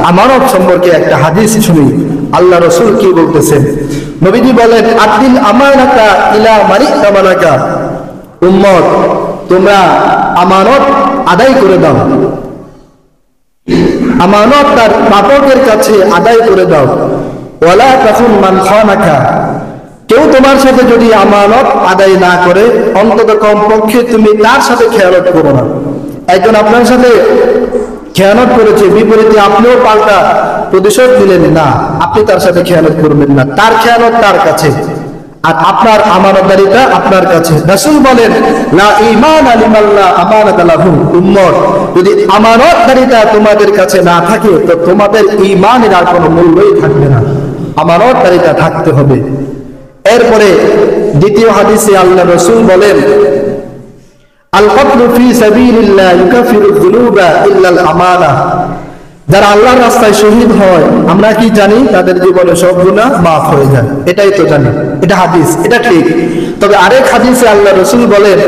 আমানত সম্পর্কে একটা হাদিস শুনি, আল্লাহ রাসূল কি বলতেছেন। নবীজি বলেন, আদিল আমানাতা ইলা মানি আমানাকা, উম্মত তোমরা আমানত আদায় করে দাও, আমানত তার পাঠকের কাছে আদায় করে দাও। ওয়ালা তাকুন মান খানাকা, কেউ তোমার সাথে যদি আমানত আদায় না করে অন্তত কমপক্ষে তুমি তার সাথে খেয়ানত করো না। একজন আপনার সাথে খেয়ানত করেছে, বিপরীতে আপনিও পাল্টা প্রতিশোধ দিলেন না, আপনি তার সাথে খেয়ানত করবেন না, তার খেয়ানত তার কাছে আর আপনার আমানতদারিতা আপনার কাছে। রাসূল বলেন, লা ঈমানা লিমান লা আমানাতা লাহু, উম্মত যদি আমানতদারিতা তোমাদের কাছে না থাকে তো তোমাদের ঈমানের আর কোনো মূল্যই থাকবে না। আমানতদারিতা থাকতে হবে। এরপরে দ্বিতীয় হাদিসে আল্লাহ রাসূল বলেন, আল কতলু ফি সাবিলিল্লাহ ইউকাফিরু যুনুবা ইল্লা আল আমানা, যারা আল্লাহর রাস্তায় শহীদ হয় আমরা কি জানি তাদের জীবনে সব গুনাহ মাফ হয়ে যায়, এটাই তো জানি, এটা হাদিস, এটা ঠিক। তবে আরেক হাদিসে আল্লাহ রাসূল বলেন,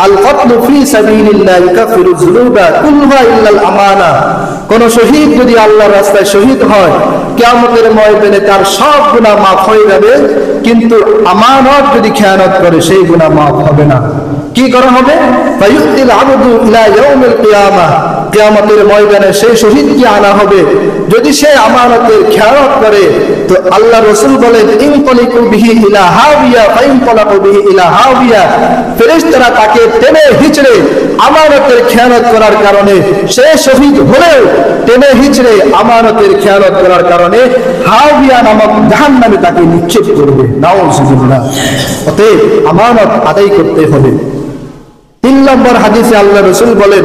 আল কতলু ফি সাবিলিল্লাহ ইউকাফিরু যুনুবা কুল্লুহা ইল্লা আল আমানা, কোন শহীদ যদি আল্লাহর রাস্তায় শহীদ হয় কিয়ামতের ময়দানে তার সব গুনাহ মাফ হয়ে যাবে, কিন্তু আমানত যদি খেয়ানত করে সেই গুনাহ মাফ হবে না। কি করা হবে? ফায়ুতিল আবদু ইলা ইয়াউমিল কিয়ামাহ, কিয়ামতের ময়দানে সেই শহীদকে আনা হবে যদি সে আমানতের খেয়ানত করে। তো আল্লাহ রাসূল বলেন, ইনতালিকু বিহি ইলা হাবিয়া ফাইনতালাকু বিহি ইলা হাবিয়া, ফেরেশতারা তাকে টেনে হিচড়ে আমানতের খেয়ানত করার কারণে সে শহীদ হলেও টেনে হিচড়ে আমানতের খেয়ানত করার কারণে হাবিয়া নামক জাহান্নামে তাকে নিক্ষেপ করবে। নাউযুবিল্লাহ। অতএব আমানত আদায় করতে হবে। 3 নম্বর হাদিসে আল্লাহ রাসূল বলেন,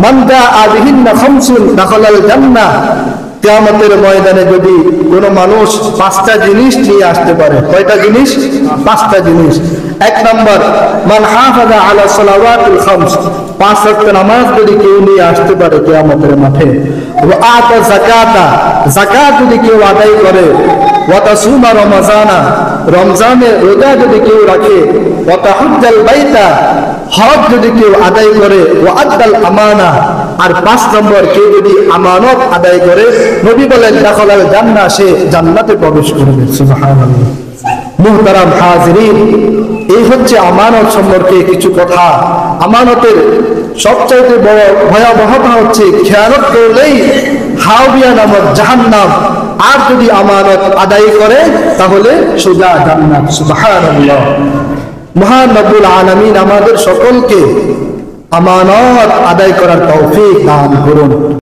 মান জাআ বিহিন্না খামসুন দাখালাল জান্নাহ, কিয়ামতের ময়দানে যদি কোনো মানুষ 5টা জিনিস নিয়ে আসতে পারে। কয়টা জিনিস? 5টা জিনিস। 1 নম্বর, মান হাফাযা আলা সালাওয়াতিল খামস, 5 ওয়াক্ত নামাজ যদি কেউ নিয়ে আসতে পারে কিয়ামতের মাঠে। ওয়া আতা যাকাতা, যাকাত যদি কেউ আদায় করে। ওয়া তাসুমা রমাজানা, রমজানের রোজা যদি কেউ রাখে। ওয়া তাহুজ্জাল বাইতা, হজ যদি কেউ আদায় করে। ওয়া আদাল আমানা, আর 5 নম্বর কেউ যদি আমানত আদায় করে, নবী বলেন দাখালাল জান্নাহ, সে জান্নাতে প্রবেশ করবে। সুবহানাল্লাহ। মুহতারাম হাজিরিন, এই হচ্ছে আমানত সম্পর্কে কিছু কথা। আমানতের সবচাইতে বড় ভয়াবহতা হচ্ছে খেয়ানত করলেই হাবিয়া নামক জাহান্নাম, আর যদি আমানত আদায় করে তাহলে সোজা জান্নাত। সুবহানাল্লাহ। মহান রব্বুল আলামিন আমাদের সকলকে আমানত আদায় করার তৌফিক দান করুন।